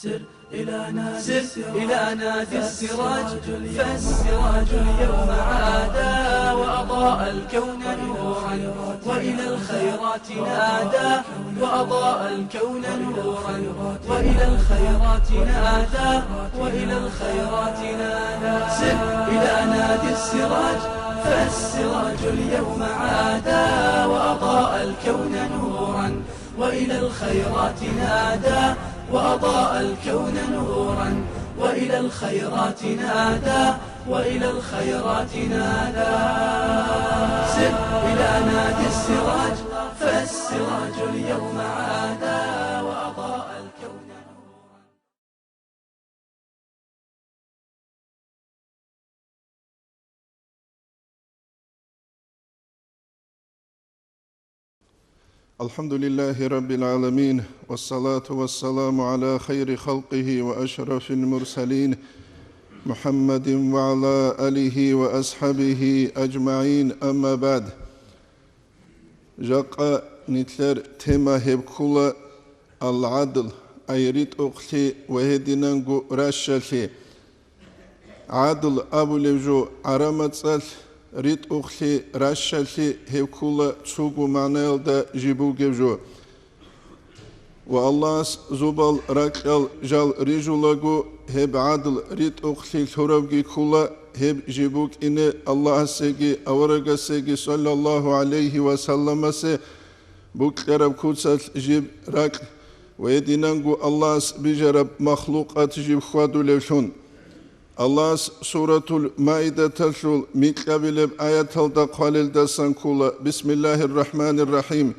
سر إلى نادي السراج فالسراج اليوم عادا وأضاء الكون نورا وإلى الخيرات نادى وأضاء الكون نورا وإلى الخيرات نادى وإلى الخيرات نادى سر إلى نادي السراج فالسراج اليوم عادا وأضاء الكون نورا وإلى الخيرات نادى وأضاء الكون نورا وإلى الخيرات نادى وإلى الخيرات نادى سر إلى نادي السراج فالسراج اليوم عادا وأضاء الكون نورا. الحمد لله رب العالمين والصلاة والسلام على خير خلقه وأشرف المرسلين محمد وعلى آله وأصحابه أجمعين أما بعد جاق نتلر تما هبكولا العدل أيريت أختي وهدينانغو راشالي عدل أبو لبجو عرامتسال ريت أختي راشالي هبكولا تسوغو معنال دا جيبو جبجو والله زوبال راكال جال ريجولاغو هب عدل ريت أختي ثوربجي كولا هب جيبوك إن الله سيجي أورغا سيجي صلى الله عليه وسلم سي بوك رب كوتسال جيب راك ويدينانغو الله بجرب مخلوقات جيب خوادو لفشون الله سورة المائدة تلشول ميكابيلب آيات الدا قالل دا سنكولا بسم الله الرحمن الرحيم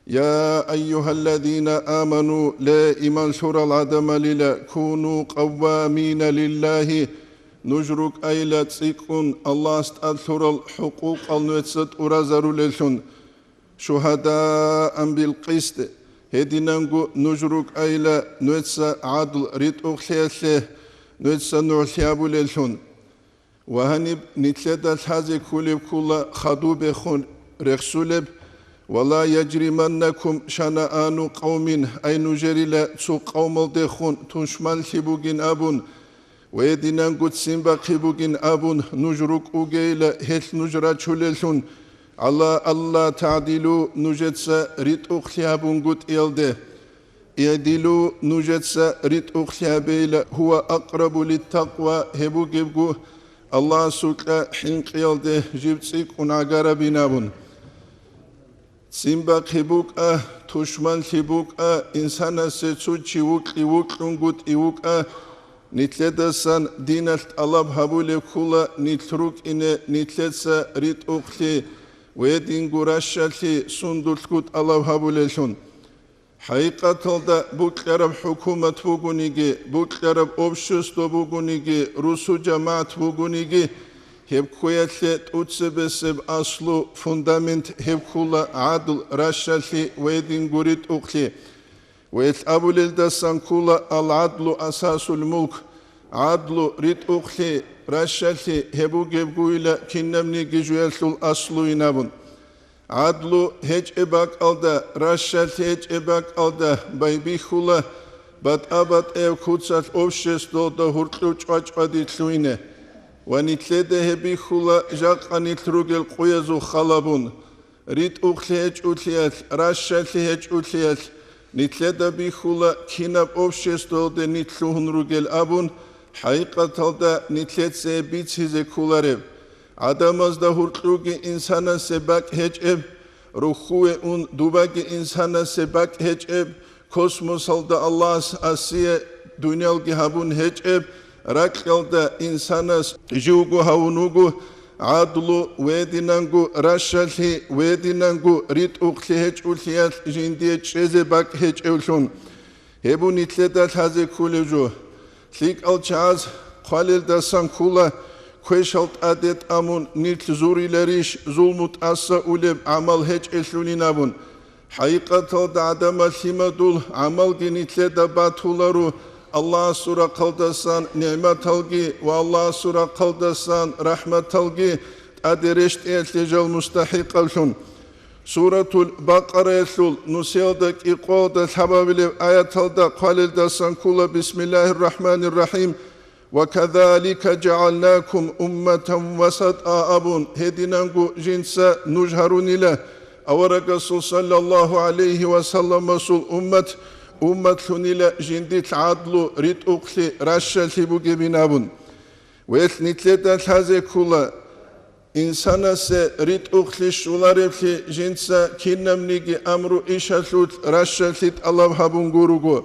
يا أيها الذين آمنوا لا إيمان شور العدم لله كونوا قوامين لله نجرك أيلا تسيكون الله استعد شور الحقوق النوتسد أرازارو للشون شهداء بالقسط هدينانغو نجرك أيلا نوتسا عدل ريت أخليه نوتسا نوحيابو للشون وهنب نتلد الحازي كوليب كولا خدو بخون رخصولب ولا يجرمنكم شنآن قوم أي نجري تسو قوم الدخون تنشمال خبوغين أبون ويدينان قد سنبا خبوغين أبون نجرك أغيل هل نجرا چوللشون على الله تعدلو نجتسا ريت أخليابون قد إلده يدلو نجتسا ريت أخليابيل هو أقرب للتقوى هبوغيبغو الله سوكا حنق إلده جبتسيك ونعقار بنابون سيمبا خبوك تشمال خبوك إنسانا سيتسو چيوك إيوك لنغوت إيوك نتلدسان دينالت ألاب هبولي كولا نتروك إنه نتلدسا ريت أخلي ويدين غراشالي سندولكوت ألاب هبولي شون حقيقة دا بوك يرب حكومة بوغونيجي بوك يرب أوبشستو بوغونيجي روسو جماعت بوغونيجي هب كويتلي تؤتسبسب أصلو فوندامنت هب كولا عدل راشالي ويدين غوريت أخلي ويت أبو للدسان كولا العدل أساس الملك عدل ريت أخلي راشالي هبو جيبغويلا كنمني جيجويلتو الأصلو ينابون عدل هج إباك ألدا راشالي هج إباك ألدا بايبي خولا بات أبات إيو كوتسال أوشيستو دا هورتلو چواج وديتلوينه ونتلده هبي خولا جاق نتروغل قويزو خلابون ريت أخلي هج أتليال راشالي هج أتليال نتلده بي خولا كيناب أوشيستو دا نتلوهن روغل أبون حقيقة تلده نتلد سي بيت هزي كولارب عداماز دا هورتلوغي إنسانا سباك هج إب روخوه اون دوباغي إنسانا سباك هج إب كوسموسال دا الله أسيه دنيالغي هابون هج إب راكيالدا إنساناس جوغو هاونوغو عدلو ويدينانغو راشالي ويدينانغو ريت أخلي هج أوليال جندية چيزي باك هج أولشون هبو نتلدال هازي كوليجو ليك الچاز قالل داسان كولا كويشالت عدد أمون نتل زوري لريش ظلمت أسا أوليب عمل هج ألشوني نابون حقيقة دا عدم الثمدول عمل نتلدا باتولارو الله سورة قلدسان نعمت الغي والله سورة قلدسان رحمت الغي أدرشت إلتجال مستحق الشون Suratul Baqara'tul Nusiyadak iqoda sababile ayatalda qalilda sankula Bismillahirrahmanirrahim ve kezalike cealnakum ummeten vasata abun hedinangu jinsa nujharun ile avara Resul sallallahu aleyhi ve sellem Resul ummetlun ile jindit adlu rit uqli raşşali bu gebinabun ve etnitleden taze kula İnsana se rit uqli şularefli jinsa kinnemnigi amru işasut raşşalit Allah habun gurugu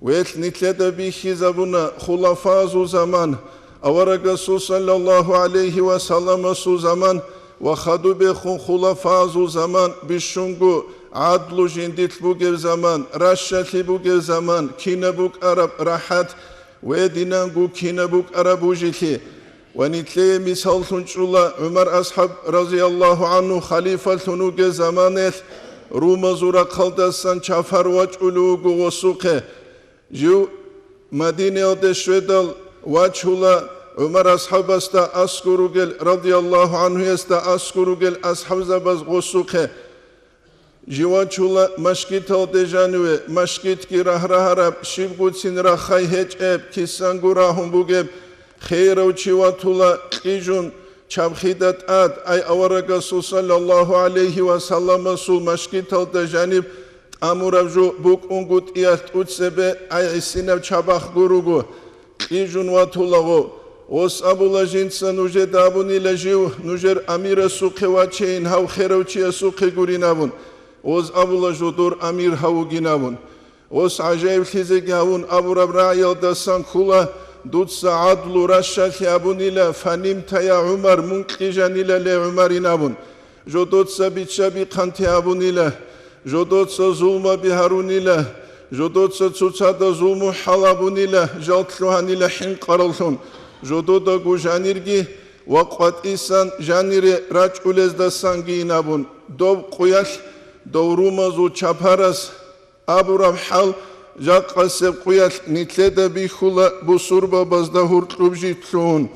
ve etnitlede bihi zabuna hulafazu zaman avara Resul sallallahu aleyhi ve sellem su zaman ve khadu behun hulafazu zaman bişungu adlu jindit bugev zaman raşşali bugev zaman kinebuk arab rahat ve dinangu kinebuk arabu jiti ونتلي مثال تنشولا عمر أصحاب رضي الله عنه خليفة تنوغ زمانه روما زورا قلدسان چافر وچولوغ وسوقه جو مدينة دشويدل وچولا عمر أصحاب استا أسكروغل رضي الله عنه استا أسكروغل أصحاب زباز وسوقه جوانچولا مشكيت دجانوه مشكيت كي راه راه شيبغوتسين راخاي هج اب كيسانغو راهم بوغب خيرو چواتولا قيجون چابخيدت آد اي اوارا Resul sallallahu aleyhi ve sellem Resul مشكيتال دجانب امورابجو بوك اونغوت ايات اوتسبه اي اسينب چابخ گوروغو قيجون واتولاغو اوس ابولا جنسا نوجه دابوني لجيو نوجر امير سوقي واچين هاو خيرو چي سوقي گورينابون اوز ابولا جودور امير هاو گينابون اوس عجائب خيزه هاون ابوراب رايل دسان كولا دوتسا عدل رشاك أبون إلى فنمت يا عمر منقجان إلى لعمر نابون جدوتسا بيتشابي قنت أبون إلى جدوتسا ظلم بهارون إلى جدوتسا تسوتسا ظلم حلابون إلى جالتلوهان إلى حين قرلتون جدودا قو جانيرجي وقت إسان جانير راج أولز دسانجي نابون دوب قياش دورومازو چاپارس أبو ربحال جاقاسب قيال نتلدا بيخولا بصوربا بازدا هورتلوب جيتلون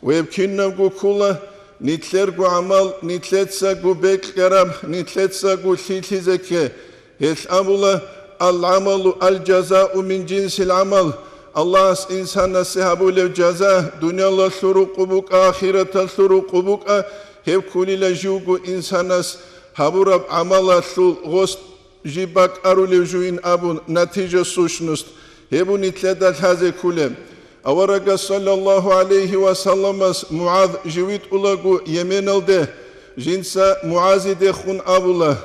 ويبكيننغو كولا نتلرغو عمال نتلتسا غو بيك غرام نتلتسا غو ثيثيزكي يتعمل العمل الجزاء من جنس العمل الله إنسان سيهابو لو جزاء دنيا الله سروق بوك آخرة سروق بوك هب كولي لجوغو إنسان هابوراب عمل غوست جيبك أرولي جوين أبون نتيجة سوشنست هبون اتلدال هذا كله أورق صلى الله عليه وسلم معاذ جويت أولاغو يمين الده جنسا معاذ دخون أبولا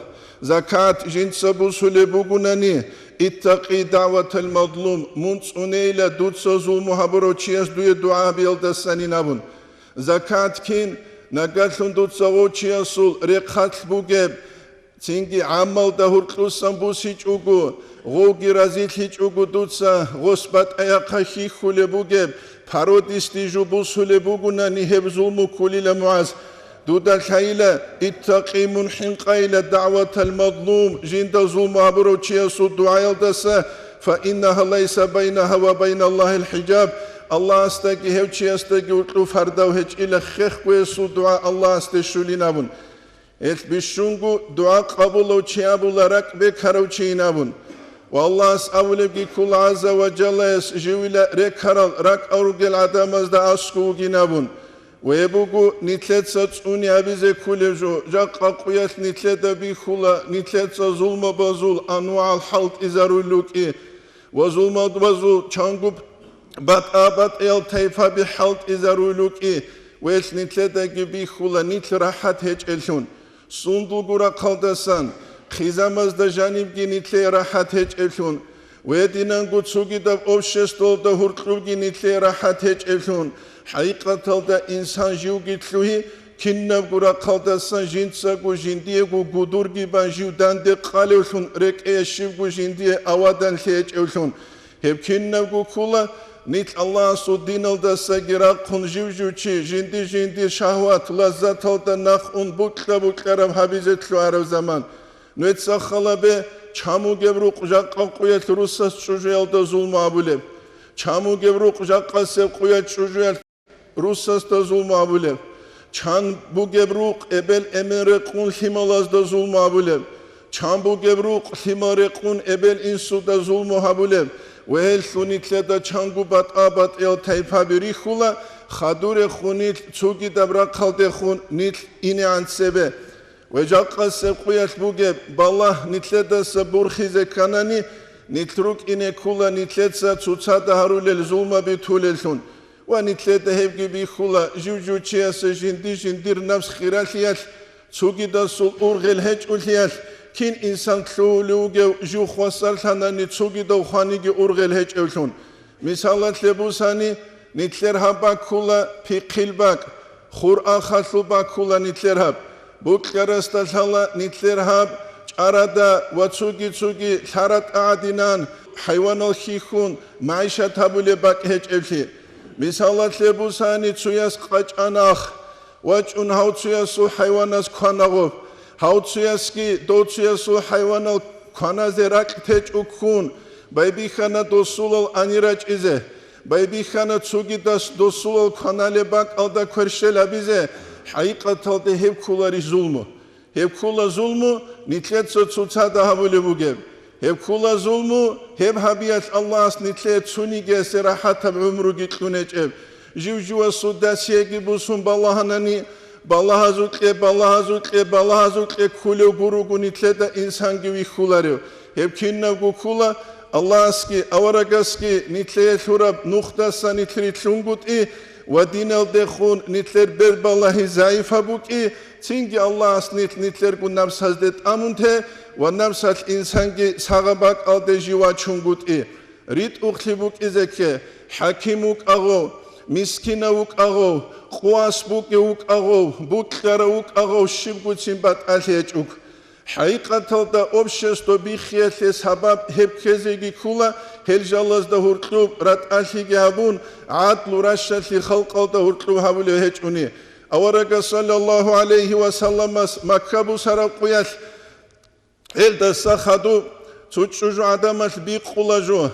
زكاة جنسا بوسولي بوغناني اتقي دعوة المظلوم منص أنيلا دوتسا ظلم هبرو چياس دوية دعا بيلدسانين أبون زكاة كين نقاتلون دوتسا وچياسول رقات بوغيب تينجي عمل دهور قلوسان بوسيج اوغو غوغي رازيل هيج اوغو دوتسا غصبات اياقا خيخو لبوغيب پاروديستي جو بوسو لبوغونا نيهب ظلمو كولي لمعاز دودا الحيلة اتقي منحن قايلة دعوة المظلوم جند ظلم عبرو چياسو دعايل دسا فإنها ليس بينها وبين الله الحجاب الله استاقي هيو چياستاقي وطلو فرداو هيج إلا خيخ ويسو دعاء الله استشولي نابون بشونغو دعاء قبول وشيابولا بكارو چينابون والله أولبكي كل عز وجل جويلا ركارل رك أورجل عدامز دا أسكو جنابون ويبوغو نتلت ساتوني أبيزي كولجو جاق أقويات نتلت بيخولا نتلت ظلم بازول أنواع الحلط إزارولوكي وظلم بازول چانگوب بات آبات إل تيفا بحلط إزارولوكي ويش نتلت بيخولا نتل راحت هج إلشون سندوغورا قلدسان خيزامز دا جانبگي نتلي راحت هج إلشون ويدينانگو تسوغي دا أوشستول دا هورتلوغي نتلي راحت هج إلشون حقيقة دا إنسان جيوغي تلوهي كننغورا قلدسان جنساغو جنديغو قدورغي بان جيو دان دي قالوشون ريك ايشيوغو جندي اوادان هج إلشون هب كننغو كولا نيت الله سو دينال دا ساگيرا قن جيوجوچي جندي شهوات لذات دا نخ اون بوكلارم حبيزتلو عرب زمان نويت ساخلا بي چامو گبرو قجاق قويت روسس چوجيال دا ظلم عبولب چامو گبرو قجاق سب قويت چوجيال روسس دا ظلم عبولب Çan bu gebruk ebel emere kun himalaz da zulmü habulem. Çan bu gebruk himare kun ebel insu da zulmü habulem. Ve el sunitle da çangu bat abat el tayfa birihula khadure khunil tsugi dabra kalde khun nit ine ansebe. Ve jakka sepkuyaş bu geb ballah nitle da sabur khize kanani nitruk ine kula nitletsa tsutsa da harulel zulma bitulelsun. Ve nitle de hevgi bi khula juvju chiyasa jindir nafs khiraliyat tsugi da sul urgel hech uliyat kin insan tluluge ju khwasal thanani tsugi da khanigi urgel hech ulsun. Misalat lebusani nitler haba kula piqilbak Qur'an khaluba kula nitler hab Buklarasta sala nitler hab arada watsugi tsugi sharat adinan hayvanal khihun maisha tabule bak hech evli misalat lebusani tsuyas qach'anakh wach'un hautsuyasu hayvanas khanagov hautsuyaski dotsuyasu hayvanal khanazerak tech ukun baybi khana dosulal anirach ize baybi khana tsugi das dosulal khanale bak alda körshela bize haqiqatan hep kulları zulmü. Hep kula zulmü nitletsa tsutsa da habule bugeb. Hep kula zulmü hep habiyat Allah'as nitlet sunige serahatab ömrü gitluneceb. Jivjuva sudasiye gibusun ballahanani ballahazutke kule gurugu nitleta insan gibi kulları. Hep kinna gu kula Allah'aski avaragaski nitleye turab nuhtasa nitlit lungut Vadinal dehun nitler berballahi zayıfa buki çünkü Allah nitler gunam hazdet amunte ve namsat insangi sağabak alde jiva çungut rit uklibuk izeke hakimuk ağo miskinavuk ağo kuasbuk yuk ağo bukkaravuk ağo şibguçin bat alhecuk haqiqatalda общество bixiyete sabab hep kezegi kula heljalazda hurtlub rat alhigi habun adlu rashali khalqalda hurtlub habule hechuni awaraga sallallahu aleyhi ve sallamas makkabu saraquyal elda sakhadu tsuchuju adamas biqulaju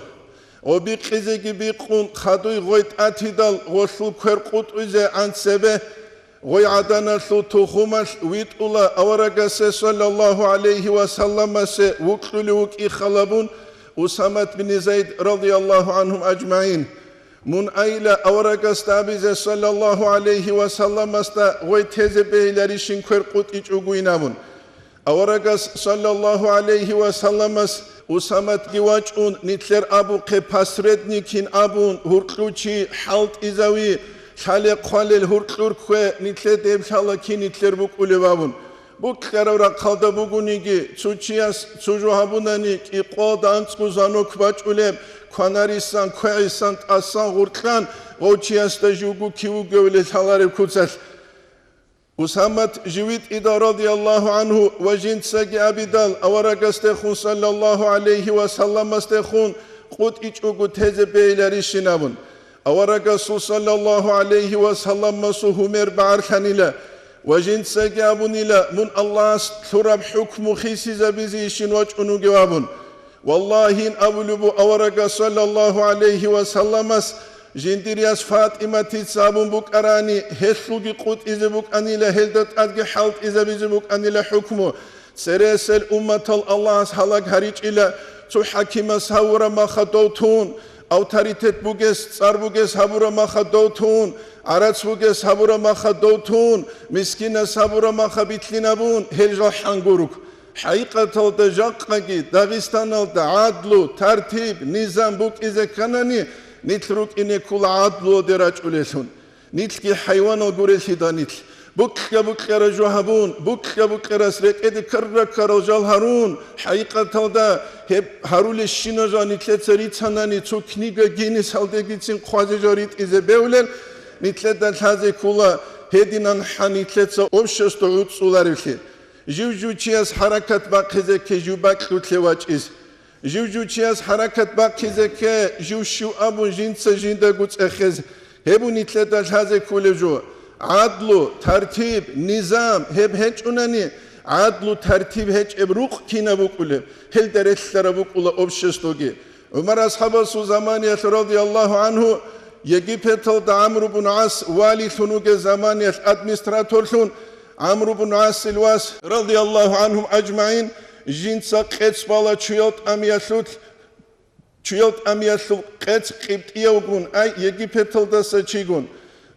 o biqizegi biqun khaduy goyt atidal gosul kwerqut uze ansebe Goy adanaslu tuhumas vitula avaragase sallallahu aleyhi ve sallamase vukluluk ikhalabun Usamat bin Zeyd radıyallahu anhum ajmain. Mun aile avaragas tabize sallallahu aleyhi ve sallamasta goy teze beyler işin kwerqut iç uguinamun. Avaragas sallallahu aleyhi ve sallamas Usamat givaçun nitler abu ke pasrednikin abun hurkluçi halt izavi Şale qalel hurtlur kwe nitle devşala ki nitler buk ulevabun. Bu karavra kalda bugunigi çuçiyas çucu habunani ki qodan çuzano kvaç uleb kanarisan kwesan asan hurtlan oçiyas da jugu kiu gövle salare kutsas. Usamat jivit ida radiyallahu anhu ve jinsagi abidal avaragaste khun sallallahu aleyhi ve sallamaste khun qut iç ugu teze beyler işinabun. Avaraga sallallahu aleyhi ve sellem suhumer ba'arkanila ve jinsagi abunila mun Allah's turab hukmu khisiza bizi işin vaçunu gevabun. Wallahin avlubu avaraga sallallahu aleyhi ve sellemas jindiriyas Fatima titsabun buk arani heslugi qut izi buk anila heldat adgi halt iza bizi buk anila hukmu. Seresel ummatal Allah's halak hariç ila tu hakima savura makhadotun autoritet buges tsar buges habura makhadotun arats buges habura makhadotun miskina sabura makhabitlinabun helja hanguruk haqiqatalda jaqqagi Dag'istanalda adlu tartib nizam buk ize kanani nitruk ine kul adlu derach ulesun nitki hayvan oguresi danit bukka rajuhabun bukka rasrek edi karra karojal harun haqiqatalda hep harule shinoja nitletserit sanani tu kniga geni saldegitsin qwazejorit ize beulen nitledan haze kula hedinan hanitletsa общество utsularifli jivjuchias harakat baqizeke jubak lutlewach is jivjuchias harakat baqizeke jivshu abun jinsa jinda guts ekhez hebu nitledan haze kulejo adlu tertib nizam hep hiç unani adlu tertib hiç ebruk kina bukule hel deretlere bukula обществоги Ömer ashabası zamaniyet radıyallahu anhu Египетл да Амру бун Ас вали лунуге заманиял администратор лун Амру бун Ас силвас радиаллаху анхум аджмаин жинца қец бала чуялт амиялут қец қиптияугун ай Египетл да сачигун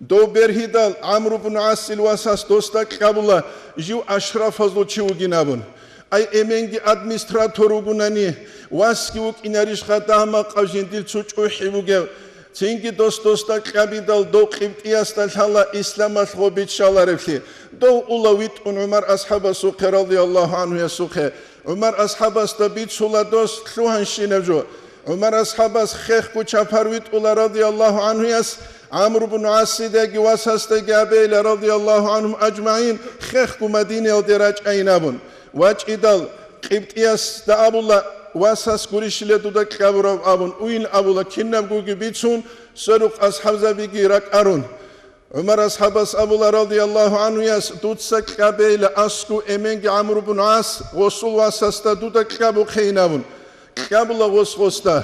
до берхидал Амру бун Ас силвасас доста қабула жив ашрафазлу чиугинабун ай эменги администраторугунани васкиук инаришха дама қавжиндил цучухивуге Цинги доста кабидал до қиптиястал хала исламал хобит шаларефли до улавит Умар асхаба сухе радиаллаху анху я сухе Умар асхабас да бит сула дос лухан шиневжо Умар асхабас хех кучапарвит ула радиаллаху анху яс Амру бун Асидеги васастеги абейле радиаллаху анхум аджмаин хех ку Мадине алдерач айнабун вач идал қиптияс да абулла واساس كوريشله دودا كابرو ابون وين ابولا كينام غوغي بيتسون سروق اصحاب زبيغي راك ارون عمر اصحاب ابولا رضي الله عنه ياس دوتسك قبيله اسكو امنغ عمرو بن عاص وصول واساستا دودا كابو خينابون كابلا وسوستا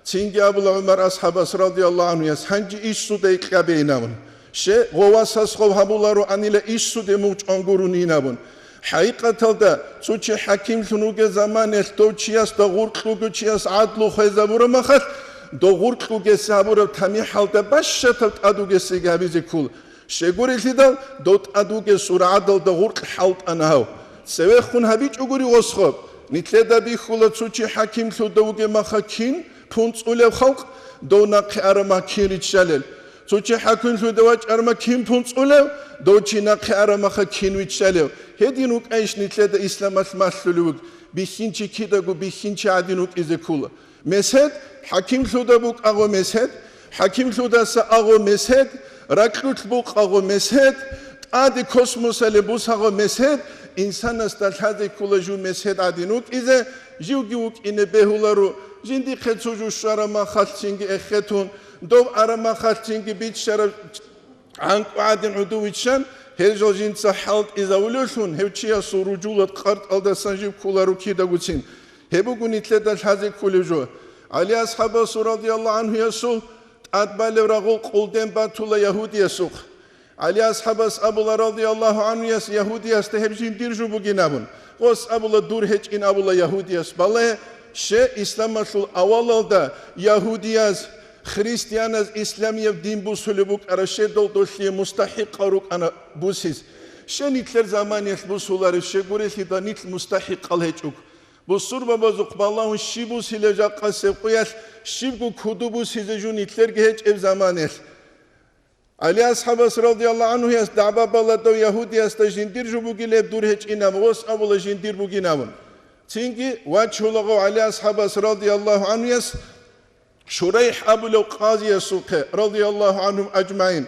تينغي ابولا عمر اصحاب رضي الله عنه ياس هانجي ايشو دي قبينابون شي واساس خو ابولارو انيله ايشو دي موچ انغورونينابون حقيقة سوتشي حكيم شنوجة زمان استوتشياس دغوركلوجة تشياس عدلو خيزابورا مخات دغوركلوجة سابورا تامي حالتا باشتا أدوجة سيجابيزي كول شغوري ليدا دوت أدوجة سورة عدل دغورك حالت أنهاو سوي خون هبيج أقولي وصخب نتلدا بيخولا سوتشي حكيم شنوجة مخاكين بونس أولي خلق دونا كأرما كيري تشالل سوتشي حكيم شنوجة أرما كين بونس أولي دوتشينا كأرما خاكين ويتشالل هدينوك أيش نتلدا إسلام المسلوك بيخينشي كيداغو بيخينشي عدينوك إزكولا مسهد حكيم شودا بوك أغو مسهد حكيم شودا سا أغو مسهد راكلوت بوك أغو مسهد آدي كوسموس لبوس أغو مسهد إنسان استالحادي كولا جو مسهد عدينوك إذا جيوغيوك إن بيهولارو جندي خدسوجو شارما خالتشينجي إخيتون دوب أرما خالتشينجي بيت شارب عنكو عدين عدويتشان هرجو جنسا حالت إذا ولوشون هوچيا سورجولت قرد ألدا سنجيب كولارو كيدا قوتين هبوغو نتلدا الحازي كوليجو علي أصحابه رضي الله عنه يسوق أتبالي رغول قولدين باتولا يهودي يسوق علي أصحابه أبولا رضي الله عنه يس يهودي يستهبجين ديرجو بغينابون غوص أبولا دور هج إن أبولا يهودي يس بالله شي إسلام مشل أولا يهودي يس خريستيانز إسلامية دين بوسولي بوك أرشي دولدوشي مستحق أروك أنا بوسيز شي نتلر زمان يثبوسولار شي قريثي دا نتل مستحق الهجوك بوسور بابازوق بالله شي بوسي لجاقا سيقوياش شي بو كودو بوسي زجو نتلر جهج إف زمان يث علي أصحابه رضي الله عنه يس دعبا بالله دو يهودي يستا جندير جو بوغي لب دور هج إنام غوص أبولا جندير بوغي نامون تينجي واجهو لغو علي أصحابه رضي الله عنه يس شريح أبو لو قاضي السوق رضي الله عنهم أجمعين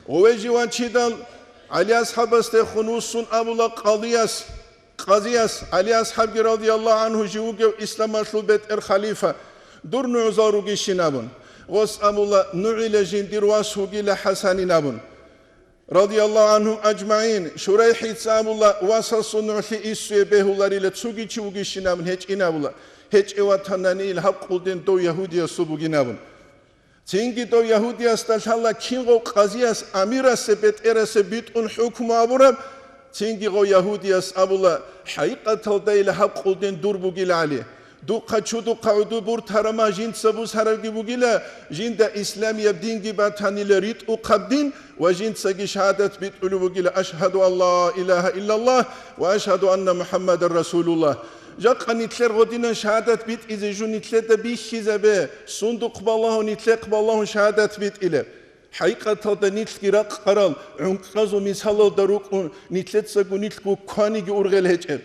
ووجي وانشدال علي أصحاب استخنوسون أبو لو قاضياس علي أصحاب رضي الله عنه جوجي إسلام البيت الخليفة دور نعزاروغي شنابون غوص أبو لو نعيل جندير واسوغي لحساني نابون رضي الله عنهم أجمعين شريح أبو لو واسسو نعثي إسوي بيهولاري لتسوغي تشوغي شنابون هيج إن أبو لو هيج إواتناني الحق قلدين دو يهودية سبوغينابون تينجي دو يهودية استالحالا كينغو قازياس أميراس بيت إراس بيت أن حكم أبوراب تينجي غو يهودية أبولا حقيقة تلدي الحق قلدين دور بوغيل عليه دو قچو دو قعدو بور ترما جين سبوز هرقي بوغيلا جين دا إسلام يبدينجي باتاني لريت أقبدين وجين ساقي شهادة بيت أولو بوغيلا أشهد أن لا إله إلا الله وأشهد أن محمد رسول الله جاق نتلر غدينا شهادة بيت إذا جو نتلر دا بيخيزة بي صندوق بالله نتلق بالله شهادة بيت إلي حقيقة دا نتلقي راق قرال عنقازو مثال داروك نتلت ساقو نتلقو كوانيجي أرغل هجر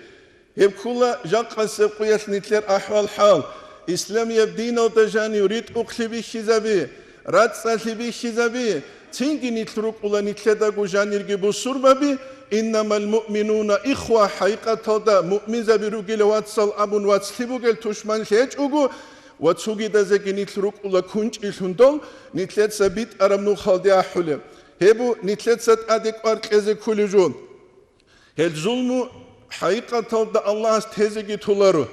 يبكولا جاق سيقويات نتلر أحوال حال إسلام يبدين ودجاني يريد أقلي بيخيزة بي رات سالي بيخيزة بي تنجي نتلروك ولا نتلداغو جانيرغي بصور بابي إنما المؤمنون إخوة حقيقة دا مؤمن زبيروغي لواتسال أبون واتسليبوغي توشمان ليج أغو واتسوغي دا زيكي نتلروك ولا كونج إلهندول نتلد سبيت أرمنو خالدي أحولي هبو نتلد سات أديك أرك إزي كولي جون هل ظلمو حقيقة دا الله استهزيكي تولارو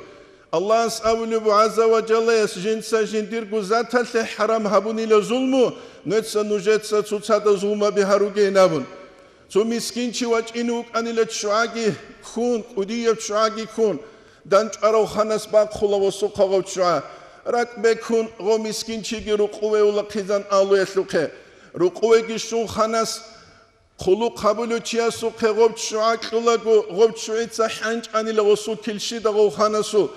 الله سأولو عز وجل يسجنسا جنديرغو ذاتا حرام هبوني لظلمو نتسا نجتسا تسادا ظلما بهاروغي نابون تو مسكينشي واجئنوك أني لتشعاقي كون قدية تشعاقي كون دانش أرو خانس باق خلا وسوقا غوتشعا راك بكون غو مسكينشي رقوة ولا قيزان آلو يسلوكي رقوة جشون خانس خلو قبولو چيا سوقي غوتشعاق غوتشعيتسا حانج أني لغسو كلشي دا غو خانسو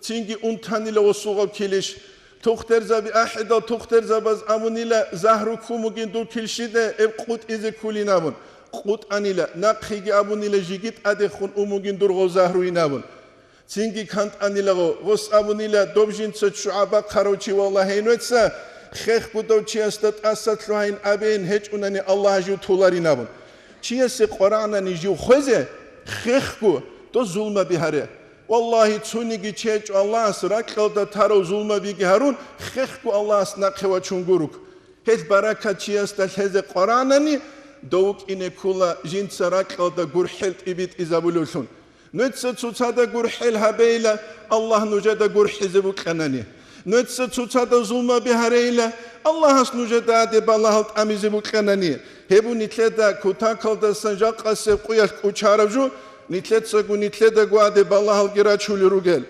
تينجي أنتاني لغسو غو كلش تختر زبي أحدا تختر زباز أمونيلا زهرو كوموغين دو كلشي دا إبقوت إزي كولي نامون قوت أنيلا ناقخيجي أبونيلا جيجيت أدخون أموجين درغو زهروي نابون تينجي كانت أنيلا غوس أبونيلا دوبجين تشعبا قروشي والله هينوتسا خيخ بودو تشيستت أسات لوهين أبين هج أنني الله جو تولاري نابون تشيسي قرآن نجيو خوزي خيخكو تو ظلم بهاره والله تونيجي تشيج الله سراك لدا تارو ظلم بيجي هارون خيخكو الله سناقوا چونغوروك هج بركة تشيستت هز قرآنني دوك إني كولا جين سراك لدا غرحلت إبيت إزابولوشون نتسا تسادا غرحل هبيلا الله نجدا غرحل زبوك أناني نتسا تسادا ظلم بهاريلا الله نجدا عدي بالله أمي زبوك أناني هبو نتلدا كتاكل دا سنجاق أسيب قويا كوچاربجو نتلدا قو نتلدا قو عدي بالله الجراچول روغل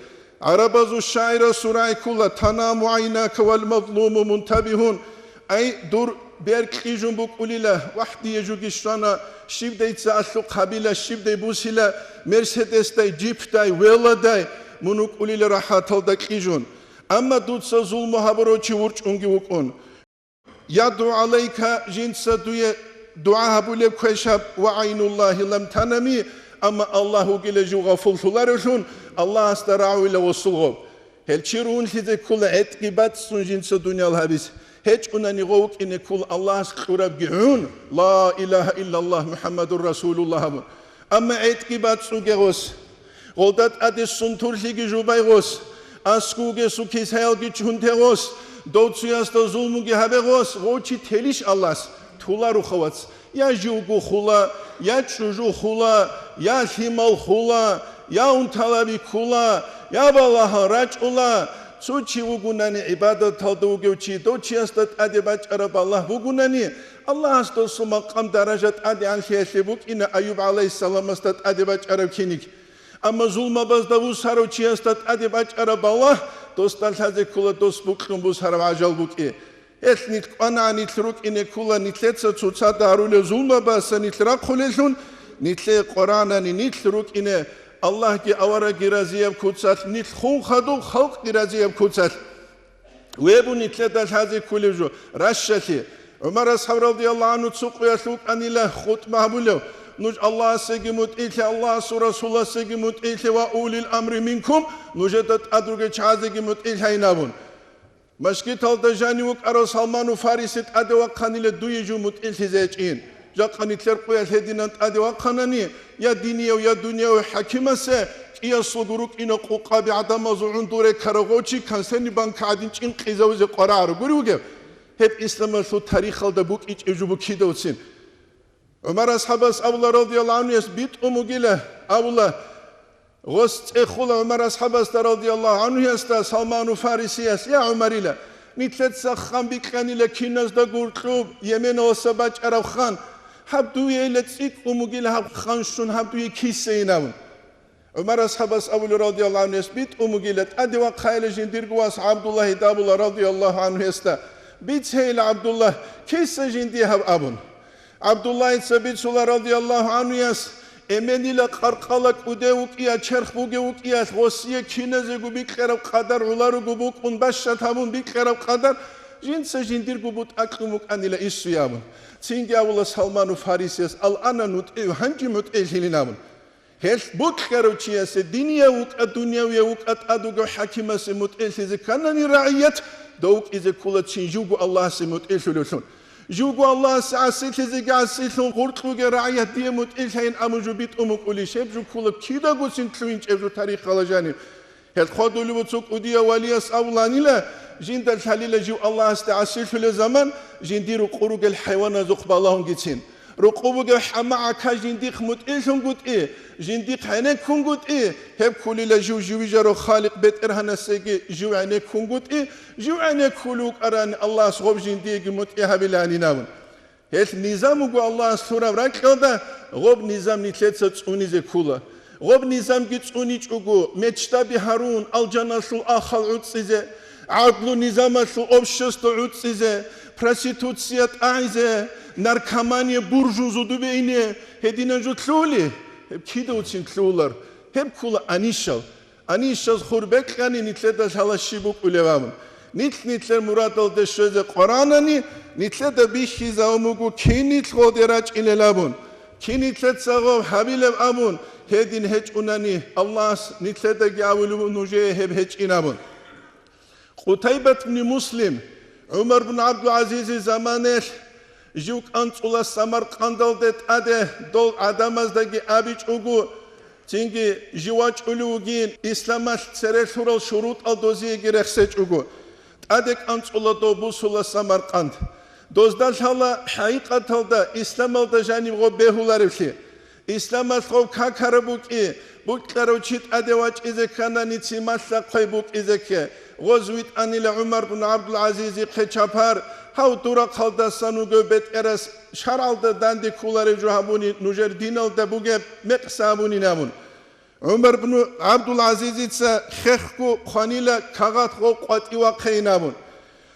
عربازو الشاعر سوراي كولا تنام عيناك والمظلوم منتبهون أي دور بيركي جنبك أوليلا وحدي يجوكيشتانا شيب داي تسألو قبيلة شيب داي بوسيلا مرسيدس داي جيب داي ويلا داي منوك أوليلا راحاتل دا كيجون أما دوتسا ظلم هبروشي ورش أنجي وكون يدعو عليك جنسا دوية دعاها بوليب كويشاب وعين الله لم تنمي أما الله قيل جو غفل ثلارشون الله استرعوا إلى وصلغب هل شيرون لذي كل عتقي باتسون جنسا دنيا الهابس هيج أنني غوك إن كل الله سخرب جعون لا إله إلا الله محمد رسول الله أما عتقي باتسون جغوس غلطات أدي سنتور لغي جوباي غوس أسكوغي سوكيس هيلغي چونتي غوس دوتسو ياستا ظلموغي هبه غوس غوچي تليش الله تولارو خواتس يا جوغو خلا يا چوجو خلا يا حمال خلا يا انتلابي خلا يا بالله رجعلا سوچي وغناني عبادت تلدوغوچي دوچي استت ادي بچرب الله وغناني الله استو مقام درجات ادي ان شيشبوك ان ايوب عليه السلام استت ادي بچرب كينيك اما ظلم بازدو ساروچي استت ادي بچرب الله دوستال حزي كولا دوست بوكم بو سارو عجل بوكي اتنيت انا نيتروك ان كولا نيتلتس تشوتا دارول ظلم باس نيترا خولشون نيتلي قرانا نيتروك ان الله كي أورا جرازيب كوتسات نيت خون خدو خلق جرازيب كوتسات ويبو نيتلتا هذه كل جو رشتي عمر أصحاب رضي الله عنه تسوق يسوق أن له خط معبوله نج الله سجمت إلى الله رسول الله سجمت إلى وأولي الأمر منكم نجدت أدرج هذا جمت إلى نابون مشكلة الدجاني وكأر سلمان وفارس أدوا قنيل دوي جمت إلى زيجين جاقني تلقوا الهدينات أدي وقناني يا دينية ويا دنيا وحكيمة سه يا صدروك إن قوقا بعدم زعون دورة كرغوشي كان سني بانك عادين إن قزوز قرار قولوا هب إسلام الثو تاريخ الدبوك إيش إجوبو كيدا وتسين عمر أصحاب أبو رضي الله عنه يسبيت أموجله أبو غست إخول عمر أصحاب رضي الله عنه يستا سلمان فارسي يا عمر لا نتلت سخان بكاني لكناس دقور كلوب يمين وسباج أرو خان هبدو يلتسيك أموجيل هب خانشون هبدو يكيسيناون عمر أصحاب أبو رضي الله عنه يسبيت أموجيلت أدي وقايل جندير قواس عبد الله دابل رضي الله عنه يستا بيت هيل عبد الله كيس جندي هب أبون عبد الله يتسبيت سولا رضي الله عنه يس إمني لقرقلك وديوك إيا شرخ بوجيوك إيا غوسية كينزيكو بيكرب قدر علارو بوك ونبشت همون بيكرب قدر جنس جندير قبوت أكلمك أني لا إسيامون تينجي أولا سلمان فارسيس الآن نتئو هنجي متئلين نامون هل بكرو تشياس الدنيا وك الدنيا ويوك أدوغو حكيمة سمتئل كانني رعيت دوك إذا كل تشينجوغو الله سمتئلون جوغو الله سعسيت زيغاسيتون قرطوغ رعيت دي متئلين أمجو بيت أمك أولي شيب جو كل كيدا قوسين تلوينج إبجو تاريخ خلاجاني هل خدو لبتوك أديا والياس أولاني لا جند الحليل جو الله استعسيت في الزمان جنديرو قروق الحيوان زقب اللهم جتين رقوبك حماك جنديق متئلهم قد إيه جنديق هناك كون قد إيه هب كل جو جارو خالق بيت إرهنا سيجي جو هناك كون قد إيه جو هناك خلوق أران الله صوب جنديق متئه بلاني ناون هل نظام وقو الله سورة راكيودا غوب نظام نتلت ستسوني زي كولا غوب نظام جتسوني جوغو مجتبي هارون الجناسل آخر عدسيزي عدلو نظامسل أبشستو عدسيزي prostitucija aize, narkomaniya burjuzu dubeyne, hedina ju tluli, hep kida uçin tlular, hep kula anişal. Anişal hurbek yani nitleda halaşibuk ulevamın. Nitler muradal de sözde Kur'an'ani, nitleda bişiza umugu kinit goderaç ilelabun. Kinitlet sağov habilev amun, hedin heç unani, Allah nitleda gavulu nuje hep heç inabun. Qutaybet bin Muslim, Umar bin Abdülaziz zamanı juk antula Samarkandaldet ade dol adamazdagi abiç ugu çünkü jivaç ulugin İslam'a seresural şurut al doziye gerekseç ugu adek antula do busula Samarkand dozdal hala haqiqatalda İslam'da jani go behularifli İslam'a go kakarabuk buklaro çit adevaç izekana nitsimasa koybuk izeke Gozvit anile Umar bin Abdülaziz'i keçapar, havdura kaldasan göbet eres şaralda dandi kuları juhabuni nujer dinalda buge meqsabuni namun. Umar bin Abdülaziz ise xexku khanila kagat go qatiwa qeynamun.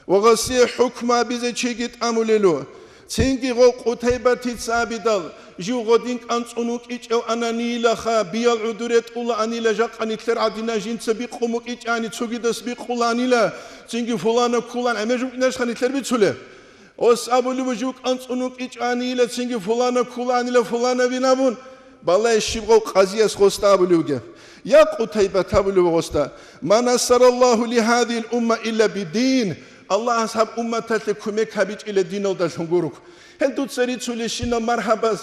Vagasi hukma bize çegit amulelu. Çünkü go Qutaybatit sabidal jiu godink ansunuk iç ev ananila kha biyal uduret ula anila jak anitler adina jinse bi qumuk iç ani çugidas bi qulanila çünkü fulana kulan emejuk ines khanitler bi çule os abulu juk ansunuk iç anila çünkü fulana kulanila fulana binabun balla şibgo qaziyas qosta abuluge ya Qutaybat abulu qosta manasarallahu li hadhihi al-umma illa bidin Allah ashab ummatatli kumek habic ile din olda şunguruk hen tutsari çule şina marhabaz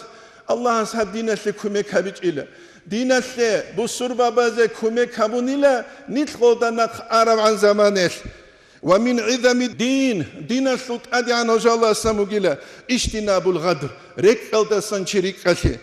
Allah ashab dinasle kumek habic ile dinasle bu surbabaze kumek habunila nit qodanak arab an zamanel ve min izami dinaslut adi an ojalla samugila iştinabul gadr rekalda sançerik kati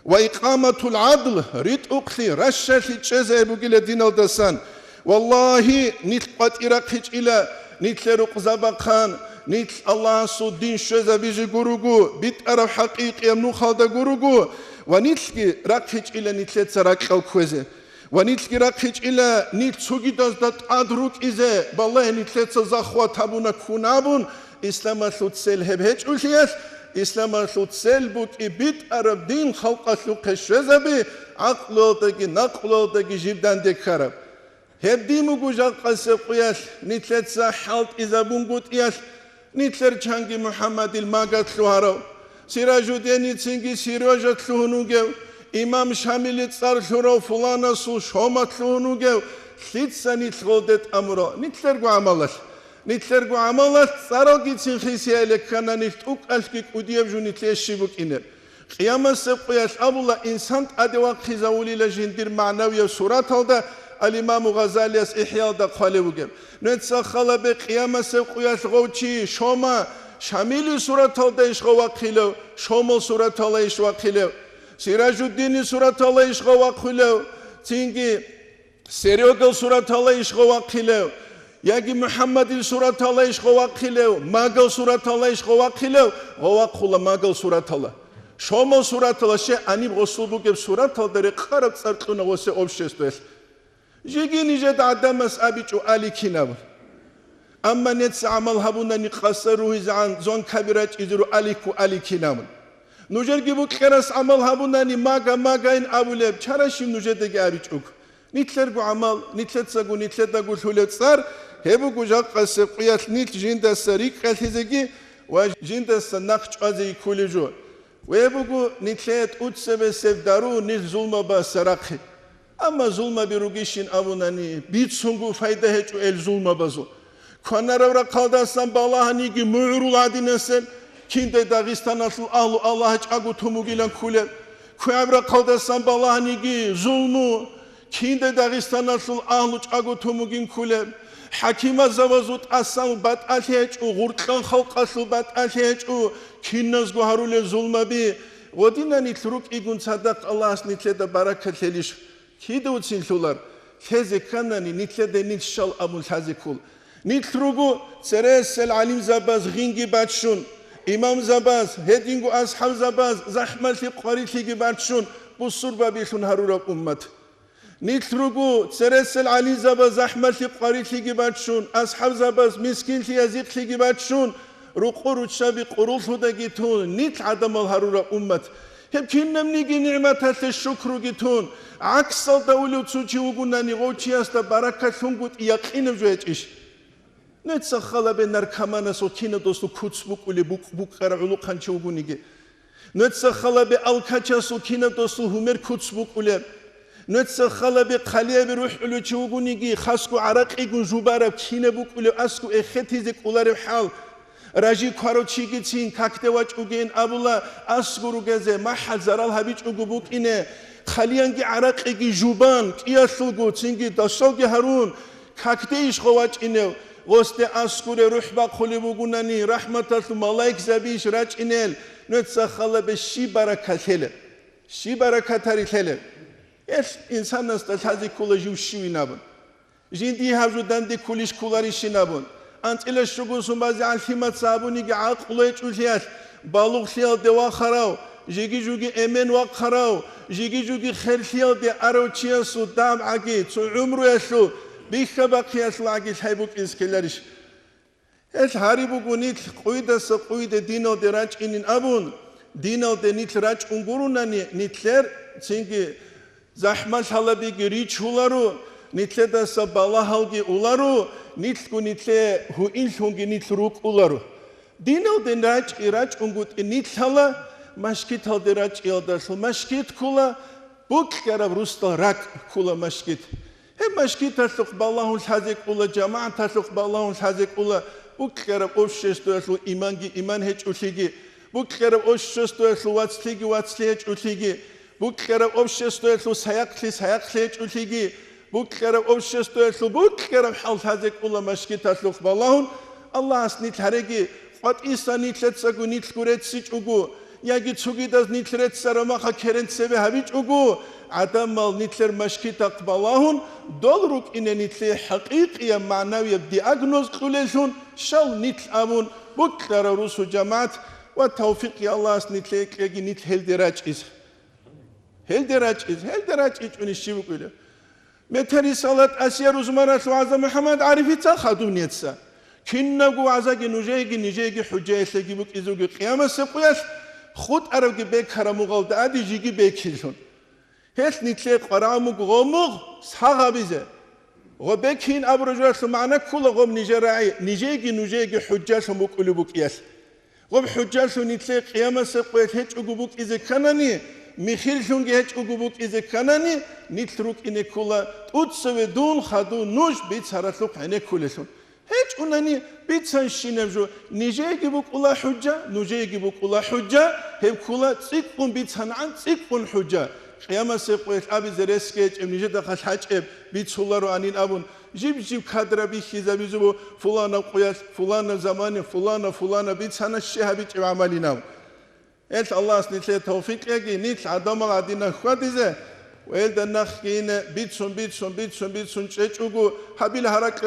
ve iqamatul adl rit uqli raşşali çeze bugile din oldasan vallahi nit qat iraq hiç ile nitleru qzabakan nit Allah su din şöze bizi gurugu bit araf haqiqi emnu khalda gurugu ve nitki rakhiç ile nitlet sarak kalkweze ve nitki rakhiç ile nit sugidas dat adruk ize vallahi nitlet zakhwa tabuna kunabun İslam'a sutsel hebheç ulhiyas İslam'a sutsel buk bit arab din halqa su qşöze bi aqlodagi naqlodagi jibdan dekarab Hebdimu gujak qase quyas nitletsa halt izabun gutiyas nitler changi Muhammadil magat luharo Sirajuddin nitsingi Sirajat luhunugev İmam Şamil tsar luro fulana su shomat luhunugev Slitsa nitlodet amro nitler gu amalas tsaro gitsin xisiyele kana nituk alkik udiyev ju nitleşibuk iner Qiyamase quyas abullah insan adeva qizavulila jindir manaviya surat alda Al-İmam Gazali'yas İhya'da qalevugem. Netsakhala be qiyamase quyas g'ovchi shoma Shamili surat alda ishg'ova qilev, Shomol surat alda ishg'ova qilev, Sirajuddin surat alda ishg'ova qilev, Çünkü Seryogal surat alda ishg'ova qilev, Yagi Muhammadil surat alda ishg'ova qilev, Magal surat alda ishg'ova qilev, g'ova qula Magal surat alda. Shomol surat alda she anib g'oslubugem surat alda re qarab tsarquna g'ose obshestvel. Jigi nijet adamas abicu ali kinavur. Amma netse amal habuna niqasaru hizan zon kabiraç izru aliku ali kinavur. Nujer gibi keras amal habuna ni maga in abuleb çaraşim nujedegi abicu. Nitler gu amal nitletsa gu nitleta gu huletsar hebu gu jaqqase qiyat nit jindasa riqalhizegi ve jindasa naqç azi kuleju. Ve hebu gu nitlet utsebe sevdaru nit zulma basaraqi. Ama zulma bir rugişin avunani bit sungu fayda hiç el zulma bazu. Konaravra kaldasan balahani ki mu'rul adinesen kinde Dağistan asıl ahlu Allah hiç agutumu gilen kule. Konaravra kaldasan balahani ki zulmu kinde Dağistan asıl ahlu hiç agutumu gin kule. حكيم زوزوت أسام بات أليج وغرقان خلق أسل بات أليج وكينز جوهرول الظلم بي ودينا نتروك إيجون صدق الله نتلد بركة ليش كيدو تسيلولار هذا كانني نتلد نتشال أبو الحزكول نتروجو سرس العليم زباز غينجي باتشون إمام زباز هدينجو أصحاب زباز زحمة في قرية ليجي باتشون بصور بابيشون هرورا أمت نتروجو سرس العليم زباز زحمة في قرية ليجي باتشون أصحاب زباز مسكين في يزيق ليجي باتشون رقور الشابي قرول هدا جيتون نت عدم الهرورا أمت هبكين نمنيجي نعمة الشكر جيتون عكس الدولة تسوتي وقلنا نغوتي أست بركة ثنقود يقين بجويتش نتسخلا بين الكمانة سكينة دوستو كوتس بوك ولي بوك قرعلو قنشي وقونيجي نتسخلا بالكاتشا سكينة دوستو همير كوتس بوك ولي نتسخلا بقليا بروح ولو تشوقونيجي خاسكو عراق إيقون جوبارا كينة بوك ولي أسكو إخيتيزيك ولاري حال راجي كارو تشيجيتين كاكتواج اوجين ابولا اسغورو غزه محل زرال هبيج اوغبوك انه خليانجي عراقي جوبان قياسلغو تشينجي داشوغي هارون كاكتيش خواج انه غوست اسغور روح با خليبوغوناني رحمه الله ملائك زبيش راج انل نتسخل بشي بركاتله شي بركاتاريله اش انسان استاذي كولجو شوينابن جيندي هاجو داندي كوليش كولاري شينابن أنت إلى الشغل سنبازي على الفيمات صابوني قاعد قليت وثيات بالغ ثيال دوا خراو جيجي جوجي أمين وقراو جيجي جوجي خير ثيال دي أرو تياسو دام عقيد سو عمرو يسو بيخ باقي يسو عقيد حيبوك إسكيلاريش إيش هاريبو قنيت قويدة سقويدة دينو دي راج إنين أبون دينو دي نيت راج انقرونا نيتلر تنجي زحمة حلبي ريش هولارو نيتلر دا سبالا هالجي أولارو نيتلو نيتلي هو إنسونجي نيتلروك أولارو دينو دين راج إراج انقوت نيتلا مشكيت هال دراج إلدرسل مشكيت كولا بوك كراب روستا راك كولا مشكيت هم مشكيت تسلق بالله الحزيك أولا جماعة تسلق بالله الحزيك أولا بوك كراب أوشيستو يسلو إيمانجي إيمان هيج أوشيجي بوك كراب أوشيستو يسلو واتسليجي واتسليج أوشيجي بوك كراب أوشيستو يسلو سياقلي سياقليج أوشيجي بوك كراب أوشيستو يسلو بوك كراب حال حزيك أولا مشكيت تسلق بالله الله أسنيت هرقي قد إيسا نيتلت ساقو نيتلقوريت سيج أوغو ياجي تسوقي داز نيتلرت سرماخا كيرنت سبي هبيج أوغو عدم مال نيتلر مشكيت أقبالهن دولروك إن نيتلر حقيقية معنوية بدياغنوز قوليشون شال نيتل أمون بكرة روسو جماعت والتوفيق يا الله أس نيتلر كيجي نيتل هلدراج إز هلدراج ونشيبو قوله متري صلاة أسيا روزمارة وعزة محمد عارفي تاخدو نيتسا كنغو عزاقي نجيجي حجاية سيجي بك إزوغي قيامة سيقوياش خود أروغي بيك هرموغال دادي جيجي بيك هلشون هيش نتلي قراموغ غوموغ سحاغا بيزي غبيكين أبرجوش معنا كل غوم نجرعي نجيجي حجاش مك أولوبك إياس غب حجاش نتلي قيامة سيقوياش هيش أغبوك إذا كانني ميخيل شونجي هيش أغبوك إذا كانني نتلروك إني كولا تودسوي دون خادو نوش بيت سارتلوك عيني كولشون هيج أنني بيتسان شينبجو نيجي بوك الله حجة نجي بوك الله حجة هب كلا تسيقون بيتسان عن تسيقون حجة قيامة سيقويت أبي زريسكيج ام نيجي دخل حاج اب بيتسولارو عنين أبون جيب كادرا بيخيزا بيزبو فلانا قياس فلانا زماني فلانا بيتسان الشيها بيت عمالينا إيش الله سنتلي توفيق يجي نيت عدم عدينا خواتيزه ويلد النخين بيتسون شيء هابيل هرك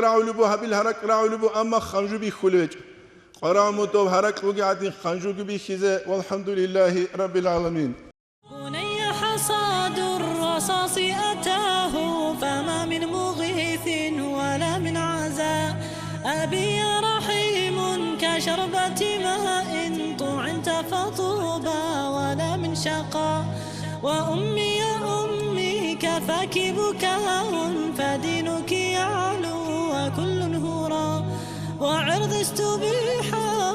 راعولبو أما خنجو بيخلوج قرام متوب هرك وقاعدين خنجو بيخيزة والحمد لله رب العالمين. بني حصاد الرصاص أتاه فما من مغيث ولا من عزاء أبي رحيم كشربة ماء طعنت فطوبى ولا من شقاء وأمي كفاك بكاء فدينك يعلو وكل هورا وعرض استبيح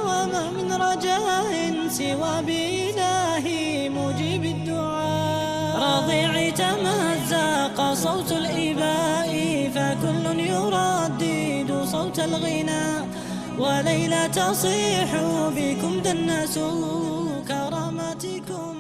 وما من رجاء سوى بإلهي مجيب الدعاء رضيعي تمزق صوت الإباء فكل يردد صوت الغناء وليلى تصيح بكم دنسوا كرامتكم